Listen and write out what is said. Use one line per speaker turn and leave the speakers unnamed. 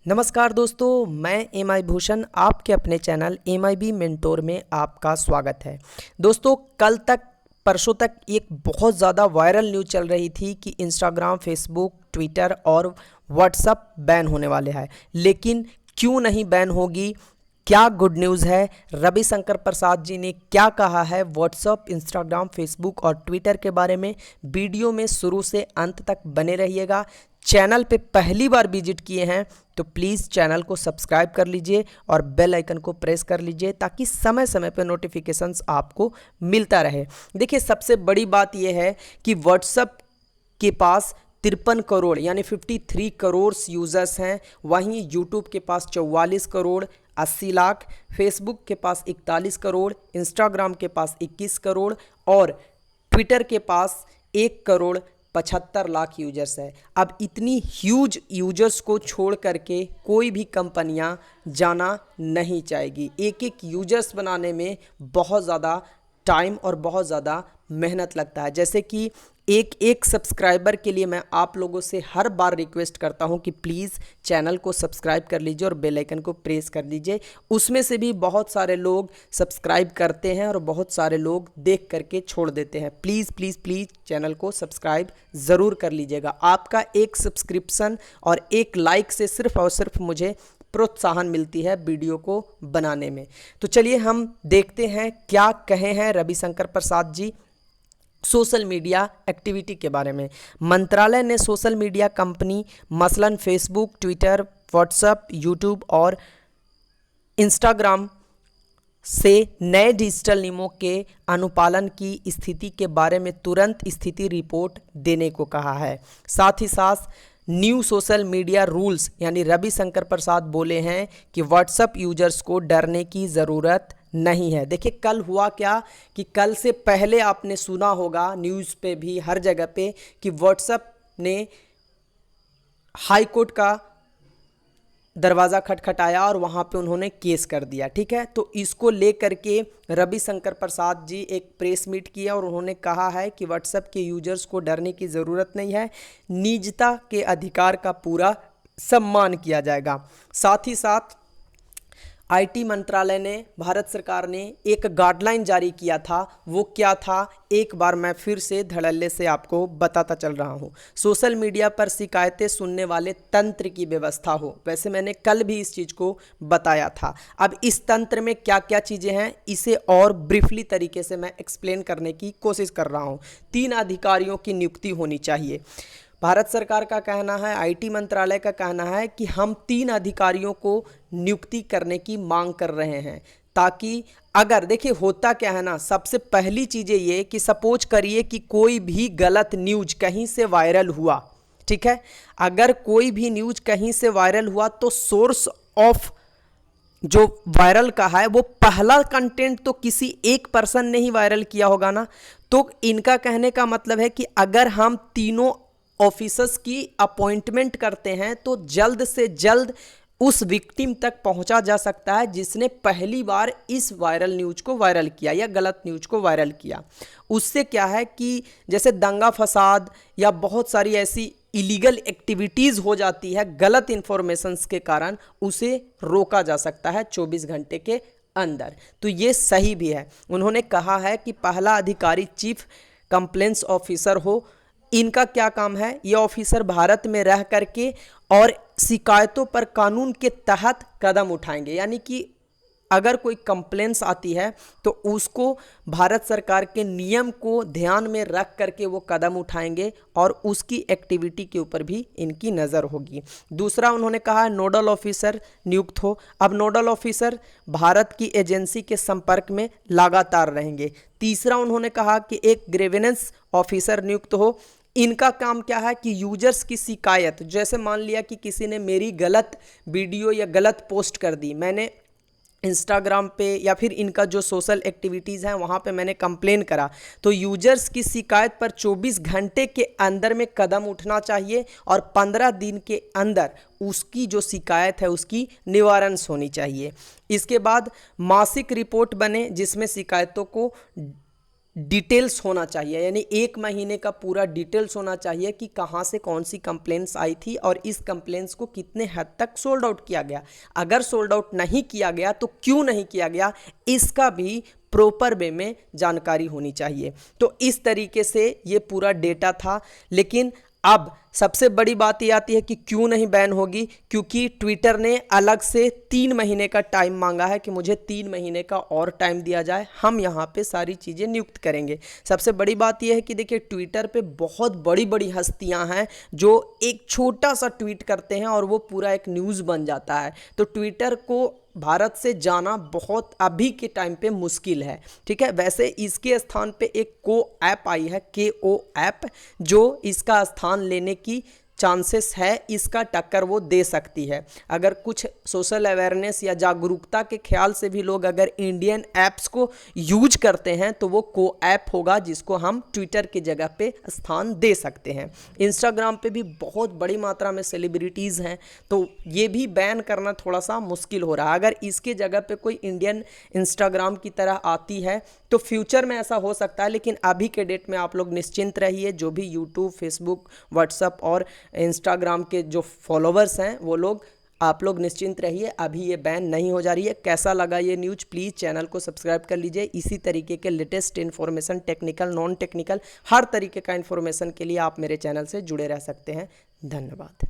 नमस्कार दोस्तों, मैं एम आई भूषण आपके अपने चैनल एम आई बी मेंटोर में आपका स्वागत है। दोस्तों, कल तक परसों तक एक बहुत ज़्यादा वायरल न्यूज़ चल रही थी कि इंस्टाग्राम, फेसबुक, ट्विटर और व्हाट्सअप बैन होने वाले हैं। लेकिन क्यों नहीं बैन होगी, क्या गुड न्यूज़ है, रविशंकर प्रसाद जी ने क्या कहा है व्हाट्सअप, इंस्टाग्राम, फेसबुक और ट्विटर के बारे में, वीडियो में शुरू से अंत तक बने रहिएगा। चैनल पे पहली बार विजिट किए हैं तो प्लीज़ चैनल को सब्सक्राइब कर लीजिए और बेल आइकन को प्रेस कर लीजिए ताकि समय समय पर नोटिफिकेशंस आपको मिलता रहे। देखिए, सबसे बड़ी बात यह है कि व्हाट्सएप के पास 53 करोड़ यानी 53 करोड़ यूज़र्स हैं। वहीं यूट्यूब के पास 44 करोड़ 80 लाख, फेसबुक के पास 41 करोड़, इंस्टाग्राम के पास 21 करोड़ और ट्विटर के पास 1 करोड़ 75 लाख यूजर्स है। अब इतनी ह्यूज यूजर्स को छोड़ करके कोई भी कंपनियां जाना नहीं चाहेगी। एक एक यूजर्स बनाने में बहुत ज़्यादा टाइम और बहुत ज़्यादा मेहनत लगता है। जैसे कि एक एक सब्सक्राइबर के लिए मैं आप लोगों से हर बार रिक्वेस्ट करता हूं कि प्लीज़ चैनल को सब्सक्राइब कर लीजिए और बेल आइकन को प्रेस कर लीजिए। उसमें से भी बहुत सारे लोग सब्सक्राइब करते हैं और बहुत सारे लोग देख करके छोड़ देते हैं। प्लीज़ प्लीज़ प्लीज़ चैनल को सब्सक्राइब ज़रूर कर लीजिएगा। आपका एक सब्सक्रिप्शन और एक लाइक से सिर्फ और सिर्फ मुझे प्रोत्साहन मिलती है वीडियो को बनाने में। तो चलिए हम देखते हैं क्या कहे हैं Ravishankar Prasad ji social media activity के बारे में। मंत्रालय ने सोशल मीडिया कंपनी मसलन फेसबुक, ट्विटर, व्हाट्सएप, यूट्यूब और इंस्टाग्राम से नए डिजिटल नियमों के अनुपालन की स्थिति के बारे में तुरंत स्थिति रिपोर्ट देने को कहा है। साथ ही साथ न्यू सोशल मीडिया रूल्स यानी रविशंकर प्रसाद बोले हैं कि व्हाट्सएप यूजर्स को डरने की ज़रूरत नहीं है। देखिए, कल हुआ क्या कि कल से पहले आपने सुना होगा न्यूज़ पे भी हर जगह पे कि व्हाट्सएप ने हाई कोर्ट का दरवाज़ा खटखटाया और वहाँ पे उन्होंने केस कर दिया। ठीक है, तो इसको लेकर के रविशंकर प्रसाद जी एक प्रेस मीट किया और उन्होंने कहा है कि व्हाट्सएप के यूजर्स को डरने की ज़रूरत नहीं है, निजता के अधिकार का पूरा सम्मान किया जाएगा। साथ ही साथ आईटी मंत्रालय ने, भारत सरकार ने एक गाइडलाइन जारी किया था। वो क्या था, एक बार मैं फिर से धड़ल्ले से आपको बताता चल रहा हूँ। सोशल मीडिया पर शिकायतें सुनने वाले तंत्र की व्यवस्था हो। वैसे मैंने कल भी इस चीज़ को बताया था। अब इस तंत्र में क्या क्या चीज़ें हैं, इसे और ब्रीफली तरीके से मैं एक्सप्लेन करने की कोशिश कर रहा हूँ। 3 अधिकारियों की नियुक्ति होनी चाहिए। भारत सरकार का कहना है, आईटी मंत्रालय का कहना है कि हम 3 अधिकारियों को नियुक्ति करने की मांग कर रहे हैं ताकि अगर देखिए होता क्या है ना, सबसे पहली चीज़ें ये कि सपोज करिए कि कोई भी गलत न्यूज कहीं से वायरल हुआ। ठीक है, अगर कोई भी न्यूज कहीं से वायरल हुआ तो सोर्स ऑफ जो वायरल का है वो पहला कंटेंट तो किसी एक पर्सन ने ही वायरल किया होगा ना। तो इनका कहने का मतलब है कि अगर हम तीनों ऑफिसर्स की अपॉइंटमेंट करते हैं तो जल्द से जल्द उस विक्टिम तक पहुंचा जा सकता है जिसने पहली बार इस वायरल न्यूज को वायरल किया या गलत न्यूज को वायरल किया। उससे क्या है कि जैसे दंगा फसाद या बहुत सारी ऐसी इलीगल एक्टिविटीज़ हो जाती है गलत इन्फॉर्मेशंस के कारण, उसे रोका जा सकता है 24 घंटे के अंदर। तो ये सही भी है। उन्होंने कहा है कि पहला अधिकारी चीफ कंप्लेंट्स ऑफिसर हो। इनका क्या काम है, ये ऑफिसर भारत में रह करके और शिकायतों पर कानून के तहत कदम उठाएंगे। यानी कि अगर कोई कंप्लेंट्स आती है तो उसको भारत सरकार के नियम को ध्यान में रख करके वो कदम उठाएंगे और उसकी एक्टिविटी के ऊपर भी इनकी नज़र होगी। दूसरा, उन्होंने कहा नोडल ऑफिसर नियुक्त हो। अब नोडल ऑफिसर भारत की एजेंसी के संपर्क में लगातार रहेंगे। तीसरा, उन्होंने कहा कि एक ग्रीवेंस ऑफिसर नियुक्त हो। इनका काम क्या है कि यूजर्स की शिकायत, जैसे मान लिया कि किसी ने मेरी गलत वीडियो या गलत पोस्ट कर दी, मैंने इंस्टाग्राम पे या फिर इनका जो सोशल एक्टिविटीज़ हैं वहाँ पे मैंने कंप्लेन करा, तो यूजर्स की शिकायत पर 24 घंटे के अंदर में कदम उठना चाहिए और 15 दिन के अंदर उसकी जो शिकायत है उसकी निवारण होनी चाहिए। इसके बाद मासिक रिपोर्ट बने जिसमें शिकायतों को डिटेल्स होना चाहिए, यानी 1 महीने का पूरा डिटेल्स होना चाहिए कि कहाँ से कौन सी कंप्लेंट्स आई थी और इस कंप्लेंट्स को कितने हद तक सोल्ड आउट किया गया। अगर सोल्ड आउट नहीं किया गया तो क्यों नहीं किया गया, इसका भी प्रॉपर वे में जानकारी होनी चाहिए। तो इस तरीके से ये पूरा डेटा था। लेकिन अब सबसे बड़ी बात ये आती है कि क्यों नहीं बैन होगी, क्योंकि ट्विटर ने अलग से 3 महीने का टाइम मांगा है कि मुझे 3 महीने का और टाइम दिया जाए, हम यहाँ पे सारी चीज़ें नियुक्त करेंगे। सबसे बड़ी बात यह है कि देखिए ट्विटर पे बहुत बड़ी बड़ी हस्तियाँ हैं जो एक छोटा सा ट्वीट करते हैं और वो पूरा एक न्यूज़ बन जाता है। तो ट्विटर को भारत से जाना बहुत अभी के टाइम पे मुश्किल है, ठीक है। वैसे इसके स्थान पे एक को ऐप आई है, KO ऐप, जो इसका स्थान लेने की चांसेस है, इसका टक्कर वो दे सकती है। अगर कुछ सोशल अवेयरनेस या जागरूकता के ख्याल से भी लोग अगर इंडियन ऐप्स को यूज करते हैं तो वो को ऐप होगा जिसको हम ट्विटर की जगह पे स्थान दे सकते हैं। इंस्टाग्राम पे भी बहुत बड़ी मात्रा में सेलिब्रिटीज़ हैं, तो ये भी बैन करना थोड़ा सा मुश्किल हो रहा है। अगर इसके जगह पे कोई इंडियन इंस्टाग्राम की तरह आती है तो फ्यूचर में ऐसा हो सकता है, लेकिन अभी के डेट में आप लोग निश्चिंत रहिए। जो भी यूट्यूब, फेसबुक, व्हाट्सएप और इंस्टाग्राम के जो फॉलोवर्स हैं वो लोग, आप लोग निश्चिंत रहिए, अभी ये बैन नहीं हो जा रही है। कैसा लगा ये न्यूज़, प्लीज़ चैनल को सब्सक्राइब कर लीजिए। इसी तरीके के latest information, technical, non technical, हर तरीके का इन्फॉर्मेशन के लिए आप मेरे चैनल से जुड़े रह सकते हैं। धन्यवाद।